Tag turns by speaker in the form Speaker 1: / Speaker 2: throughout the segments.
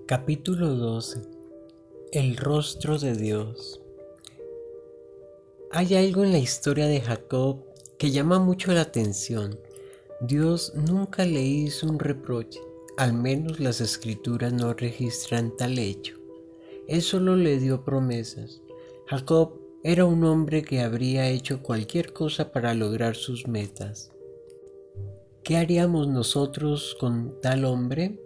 Speaker 1: Capítulo 12. El rostro de Dios. Hay algo en la historia de Jacob que llama mucho la atención. Dios nunca le hizo un reproche, al menos las escrituras no registran tal hecho. Él solo le dio promesas. Jacob era un hombre que habría hecho cualquier cosa para lograr sus metas. ¿Qué haríamos nosotros con tal hombre?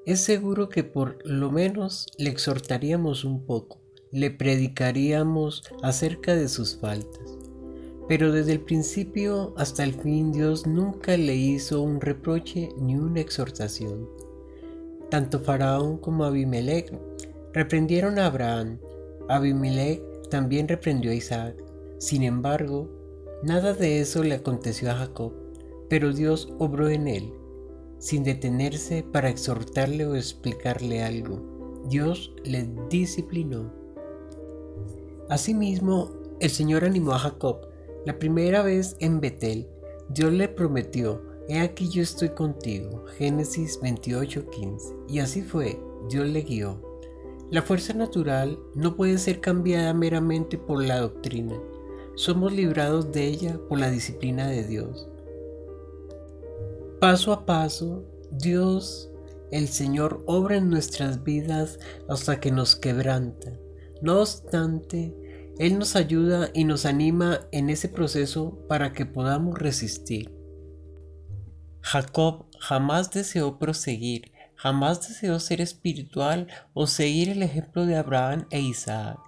Speaker 1: Es seguro que por lo menos le exhortaríamos un poco, le predicaríamos acerca de sus faltas. Pero desde el principio hasta el fin Dios nunca le hizo un reproche ni una exhortación. Tanto Faraón como Abimelech reprendieron a Abraham. Abimelech también reprendió a Isaac. Sin embargo, nada de eso le aconteció a Jacob, pero Dios obró en él sin detenerse para exhortarle o explicarle algo. Dios le disciplinó. Asimismo, el Señor animó a Jacob. La primera vez en Betel, Dios le prometió: he aquí yo estoy contigo. Génesis 28:15. Y así fue, Dios le guió. La fuerza natural no puede ser cambiada meramente por la doctrina. Somos librados de ella por la disciplina de Dios. Paso a paso, Dios, el Señor, obra en nuestras vidas hasta que nos quebranta. No obstante, Él nos ayuda y nos anima en ese proceso para que podamos resistir. Jacob jamás deseó proseguir, jamás deseó ser espiritual o seguir el ejemplo de Abraham e Isaac.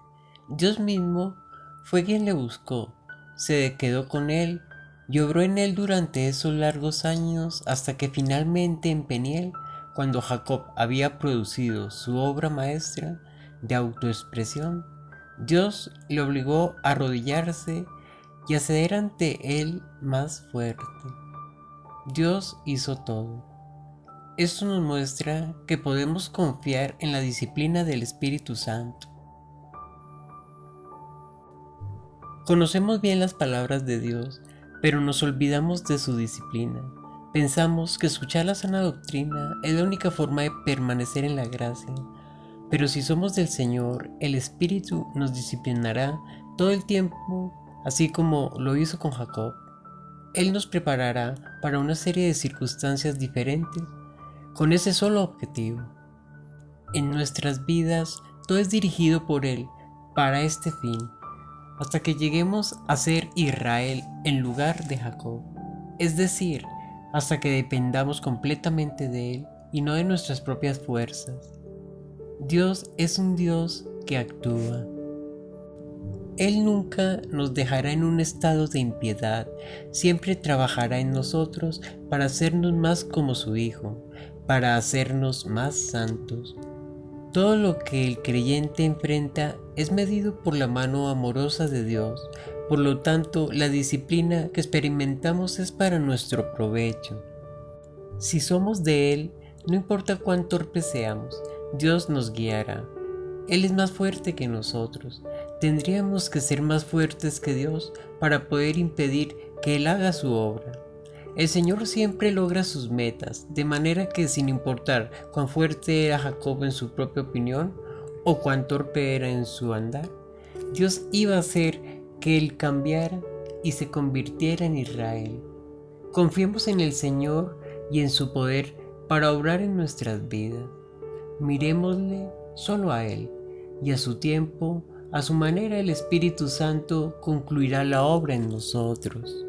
Speaker 1: Dios mismo fue quien le buscó, se quedó con él y obró en él durante esos largos años hasta que finalmente en Peniel, cuando Jacob había producido su obra maestra de autoexpresión, Dios le obligó a arrodillarse y a ceder ante él más fuerte. Dios hizo todo. Esto nos muestra que podemos confiar en la disciplina del Espíritu Santo. Conocemos bien las palabras de Dios, pero nos olvidamos de su disciplina. Pensamos que escuchar la sana doctrina es la única forma de permanecer en la gracia. Pero si somos del Señor, el Espíritu nos disciplinará todo el tiempo, así como lo hizo con Jacob. Él nos preparará para una serie de circunstancias diferentes, con ese solo objetivo. En nuestras vidas, todo es dirigido por Él para este fin, hasta que lleguemos a ser Israel en lugar de Jacob, es decir, hasta que dependamos completamente de Él y no de nuestras propias fuerzas. Dios es un Dios que actúa. Él nunca nos dejará en un estado de impiedad, siempre trabajará en nosotros para hacernos más como su Hijo, para hacernos más santos. Todo lo que el creyente enfrenta es medido por la mano amorosa de Dios. Por lo tanto, la disciplina que experimentamos es para nuestro provecho. Si somos de Él, no importa cuán torpes seamos, Dios nos guiará. Él es más fuerte que nosotros. Tendríamos que ser más fuertes que Dios para poder impedir que Él haga su obra. El Señor siempre logra sus metas, de manera que sin importar cuán fuerte era Jacob en su propia opinión o cuán torpe era en su andar, Dios iba a hacer que él cambiara y se convirtiera en Israel. Confiemos en el Señor y en su poder para obrar en nuestras vidas. Mirémosle solo a Él, y a su tiempo, a su manera, el Espíritu Santo concluirá la obra en nosotros.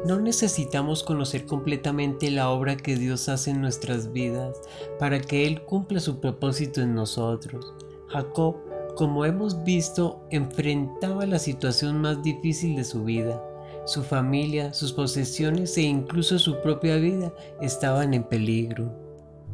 Speaker 1: No necesitamos conocer completamente la obra que Dios hace en nuestras vidas para que Él cumpla su propósito en nosotros. Jacob, como hemos visto, enfrentaba la situación más difícil de su vida. Su familia, sus posesiones e incluso su propia vida estaban en peligro.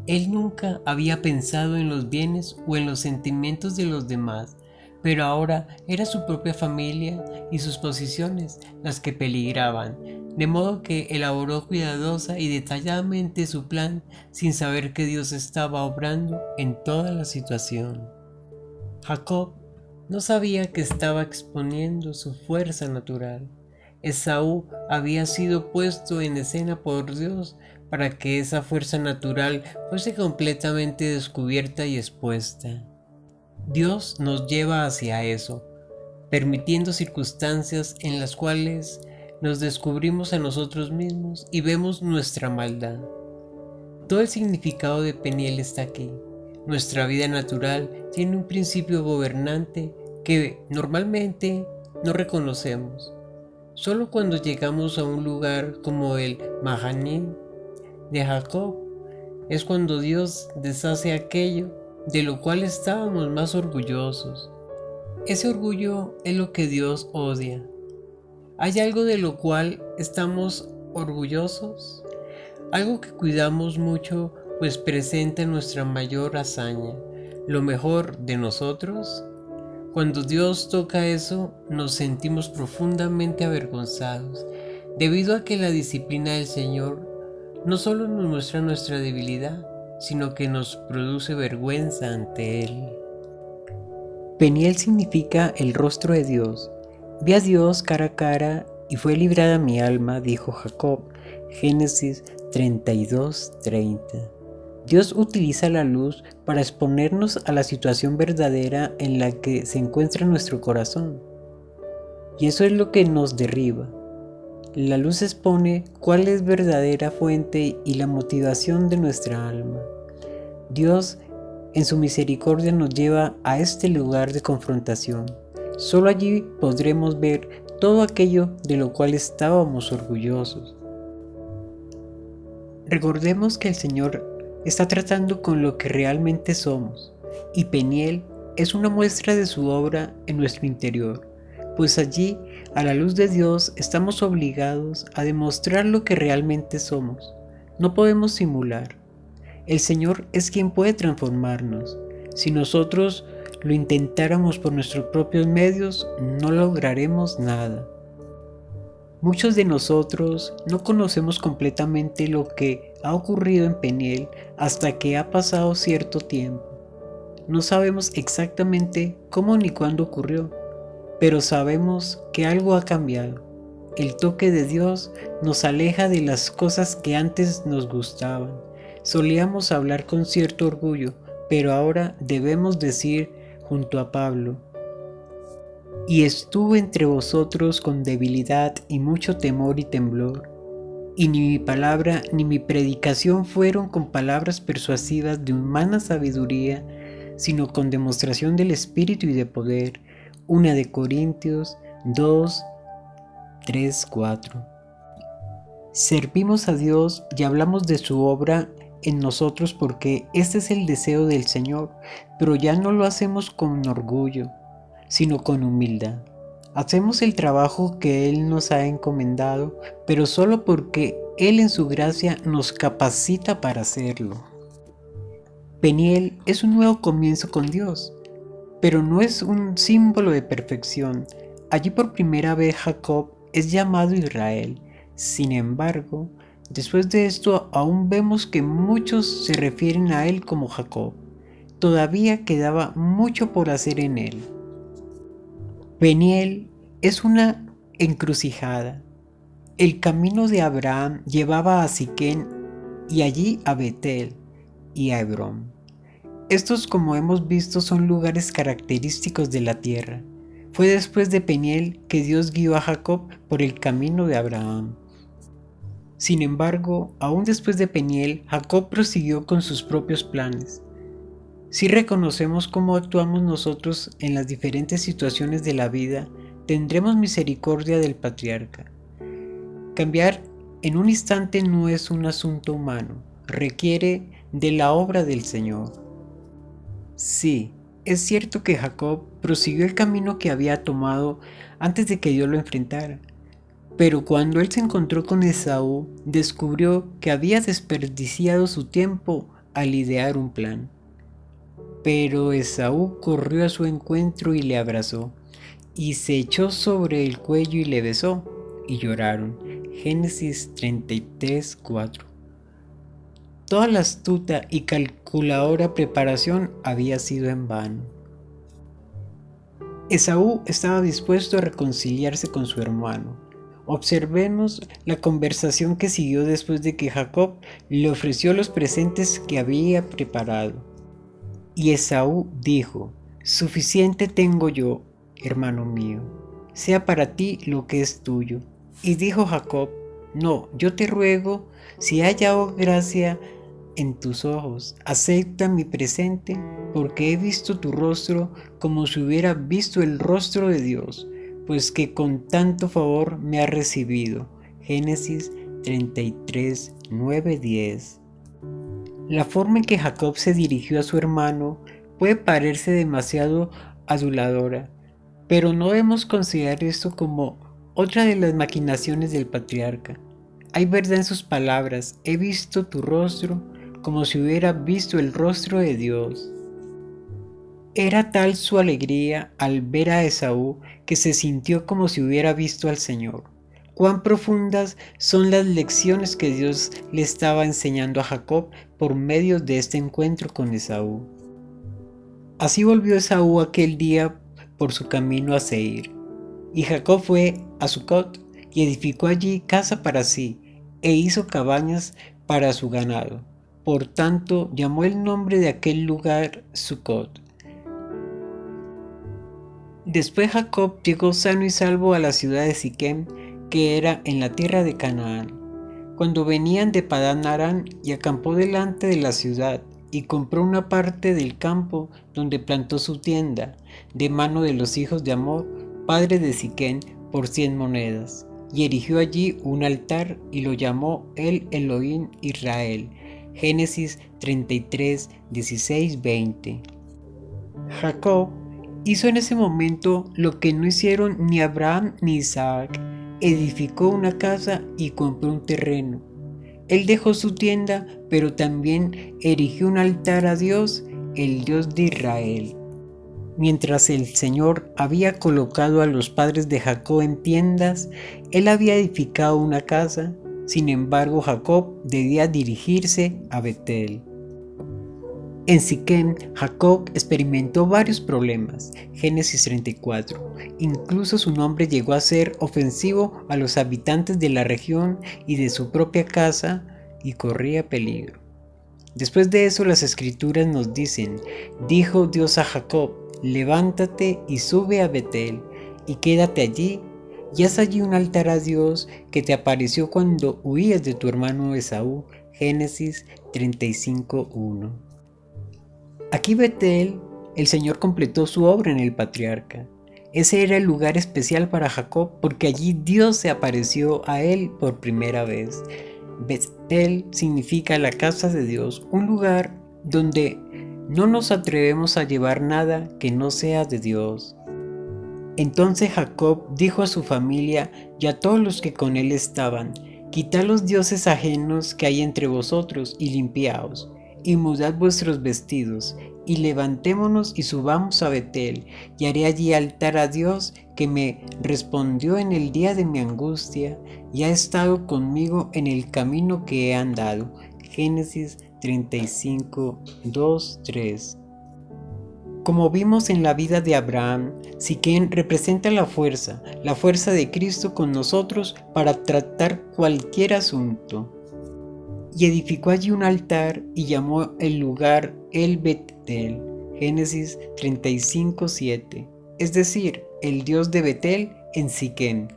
Speaker 1: Él nunca había pensado en los bienes o en los sentimientos de los demás, pero ahora era su propia familia y sus posiciones las que peligraban, de modo que elaboró cuidadosa y detalladamente su plan sin saber que Dios estaba obrando en toda la situación. Jacob no sabía que estaba exponiendo su fuerza natural. Esaú había sido puesto en escena por Dios para que esa fuerza natural fuese completamente descubierta y expuesta. Dios nos lleva hacia eso, permitiendo circunstancias en las cuales nos descubrimos a nosotros mismos y vemos nuestra maldad. Todo el significado de Peniel está aquí. Nuestra vida natural tiene un principio gobernante que normalmente no reconocemos. Solo cuando llegamos a un lugar como el Mahanim de Jacob es cuando Dios deshace aquello de lo cual estábamos más orgullosos. Ese orgullo es lo que Dios odia. ¿Hay algo de lo cual estamos orgullosos? Algo que cuidamos mucho, pues presenta nuestra mayor hazaña, lo mejor de nosotros. Cuando Dios toca eso, nos sentimos profundamente avergonzados, debido a que la disciplina del Señor no solo nos muestra nuestra debilidad, sino que nos produce vergüenza ante Él.
Speaker 2: Peniel significa el rostro de Dios. Vi a Dios cara a cara y fue librada mi alma, dijo Jacob. Génesis 32:30. Dios utiliza la luz para exponernos a la situación verdadera en la que se encuentra nuestro corazón. Y eso es lo que nos derriba. La luz expone cuál es verdadera fuente y la motivación de nuestra alma. Dios, en su misericordia, nos lleva a este lugar de confrontación. Solo allí podremos ver todo aquello de lo cual estábamos orgullosos. Recordemos que el Señor está tratando con lo que realmente somos, y Peniel es una muestra de su obra en nuestro interior, pues allí, a la luz de Dios, estamos obligados a demostrar lo que realmente somos. No podemos simular. El Señor es quien puede transformarnos. Si nosotros lo intentáramos por nuestros propios medios, no lograremos nada. Muchos de nosotros no conocemos completamente lo que ha ocurrido en Peniel hasta que ha pasado cierto tiempo. No sabemos exactamente cómo ni cuándo ocurrió, pero sabemos que algo ha cambiado. El toque de Dios nos aleja de las cosas que antes nos gustaban. Solíamos hablar con cierto orgullo, pero ahora debemos decir junto a Pablo: y estuve entre vosotros con debilidad y mucho temor y temblor, y ni mi palabra ni mi predicación fueron con palabras persuasivas de humana sabiduría, sino con demostración del Espíritu y de poder. 1 de Corintios 2, 3, 4. Servimos a Dios y hablamos de su obra en nosotros porque este es el deseo del Señor, pero ya no lo hacemos con orgullo, sino con humildad. Hacemos el trabajo que Él nos ha encomendado, pero solo porque Él en su gracia nos capacita para hacerlo. Peniel es un nuevo comienzo con Dios, pero no es un símbolo de perfección. Allí por primera vez Jacob es llamado Israel. Sin embargo, después de esto aún vemos que muchos se refieren a él como Jacob. Todavía quedaba mucho por hacer en él. Peniel es una encrucijada. El camino de Abraham llevaba a Siquén y allí a Betel y a Hebrón. Estos, como hemos visto, son lugares característicos de la tierra. Fue después de Peniel que Dios guió a Jacob por el camino de Abraham. Sin embargo, aún después de Peniel, Jacob prosiguió con sus propios planes. Si reconocemos cómo actuamos nosotros en las diferentes situaciones de la vida, tendremos misericordia del patriarca. Cambiar en un instante no es un asunto humano, requiere de la obra del Señor. Sí, es cierto que Jacob prosiguió el camino que había tomado antes de que Dios lo enfrentara. Pero cuando él se encontró con Esaú, descubrió que había desperdiciado su tiempo al idear un plan. Pero Esaú corrió a su encuentro y le abrazó, y se echó sobre el cuello y le besó, y lloraron. Génesis 33:4. Toda la astuta y calculadora preparación había sido en vano. Esaú estaba dispuesto a reconciliarse con su hermano. Observemos la conversación que siguió después de que Jacob le ofreció los presentes que había preparado. Y Esaú dijo: Suficiente tengo yo, hermano mío, sea para ti lo que es tuyo. Y dijo Jacob: No, yo te ruego, si haya hallado gracia en tus ojos, acepta mi presente, porque he visto tu rostro como si hubiera visto el rostro de Dios, pues que con tanto favor me ha recibido. Génesis 33, 9, 10. La forma en que Jacob se dirigió a su hermano puede parecerse demasiado aduladora, pero no debemos considerar esto como otra de las maquinaciones del patriarca. Hay verdad en sus palabras: he visto tu rostro como si hubiera visto el rostro de Dios. Era tal su alegría al ver a Esaú que se sintió como si hubiera visto al Señor. Cuán profundas son las lecciones que Dios le estaba enseñando a Jacob por medio de este encuentro con Esaú. Así volvió Esaú aquel día por su camino a Seir, y Jacob fue a Sucot y edificó allí casa para sí, e hizo cabañas para su ganado. Por tanto, llamó el nombre de aquel lugar Sucot. Después Jacob llegó sano y salvo a la ciudad de Siquem, que era en la tierra de Canaán. Cuando venían de Padán Aram, y acampó delante de la ciudad, y compró una parte del campo donde plantó su tienda, de mano de los hijos de Hamor, padre de Siquem, por 100 monedas. Y erigió allí un altar, y lo llamó el Elohim Israel. Génesis 33, 16, 20. Jacob hizo en ese momento lo que no hicieron ni Abraham ni Isaac: edificó una casa y compró un terreno. Él dejó su tienda, pero también erigió un altar a Dios, el Dios de Israel. Mientras el Señor había colocado a los padres de Jacob en tiendas, él había edificado una casa. Sin embargo, Jacob debía dirigirse a Betel. En Siquem, Jacob experimentó varios problemas. Génesis 34. Incluso su nombre llegó a ser ofensivo a los habitantes de la región y de su propia casa, y corría peligro. Después de eso, las escrituras nos dicen: dijo Dios a Jacob: levántate y sube a Betel, y quédate allí, y haz allí un altar a Dios que te apareció cuando huías de tu hermano Esaú. Génesis 35:1. Aquí Betel, el Señor completó su obra en el patriarca. Ese era el lugar especial para Jacob, porque allí Dios se apareció a él por primera vez. Betel significa la casa de Dios, un lugar donde no nos atrevemos a llevar nada que no sea de Dios. Entonces Jacob dijo a su familia y a todos los que con él estaban: quitad los dioses ajenos que hay entre vosotros y limpiaos, y mudad vuestros vestidos, y levantémonos y subamos a Betel, y haré allí altar a Dios, que me respondió en el día de mi angustia, y ha estado conmigo en el camino que he andado. Génesis 35, 2, 3. Como vimos en la vida de Abraham, Siquem representa la fuerza de Cristo con nosotros para tratar cualquier asunto. Y edificó allí un altar y llamó el lugar El Betel. Génesis 35, 7. Es decir, el Dios de Betel en Siquem.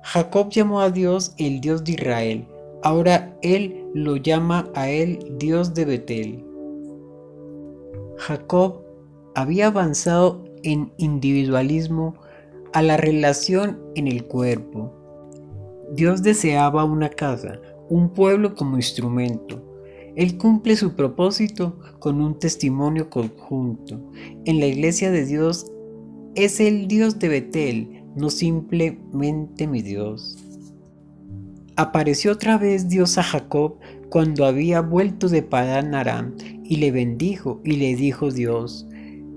Speaker 2: Jacob llamó a Dios el Dios de Israel. Ahora él lo llama a él Dios de Betel. Jacob había avanzado en individualismo a la relación en el cuerpo. Dios deseaba una casa, un pueblo como instrumento. Él cumple su propósito con un testimonio conjunto. En la iglesia de Dios es el Dios de Betel, no simplemente mi Dios. Apareció otra vez Dios a Jacob cuando había vuelto de Padán Aram, y le bendijo, y le dijo Dios: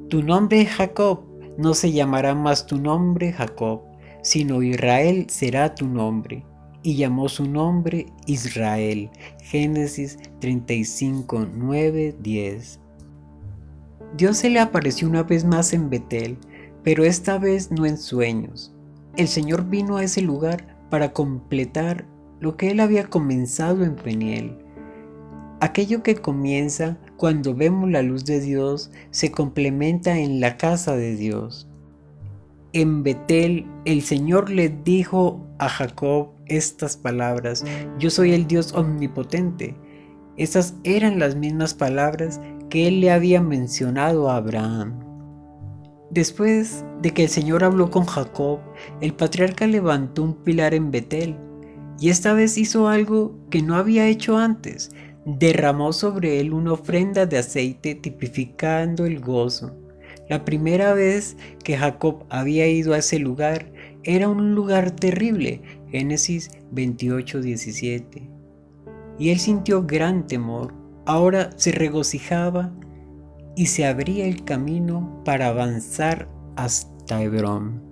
Speaker 2: tu nombre es Jacob, no se llamará más tu nombre Jacob, sino Israel será tu nombre. Y llamó su nombre Israel. Génesis 35, 9, 10. Dios se le apareció una vez más en Betel, pero esta vez no en sueños. El Señor vino a ese lugar para completar lo que él había comenzado en Peniel. Aquello que comienza cuando vemos la luz de Dios se complementa en la casa de Dios. En Betel el Señor le dijo a Jacob estas palabras: yo soy el Dios omnipotente. Esas eran las mismas palabras que él le había mencionado a Abraham. Después de que el Señor habló con Jacob, el patriarca levantó un pilar en Betel, y esta vez hizo algo que no había hecho antes: derramó sobre él una ofrenda de aceite tipificando el gozo. La primera vez que Jacob había ido a ese lugar era un lugar terrible, Génesis 28:17, y él sintió gran temor. Ahora se regocijaba y se abría el camino para avanzar hasta Hebrón.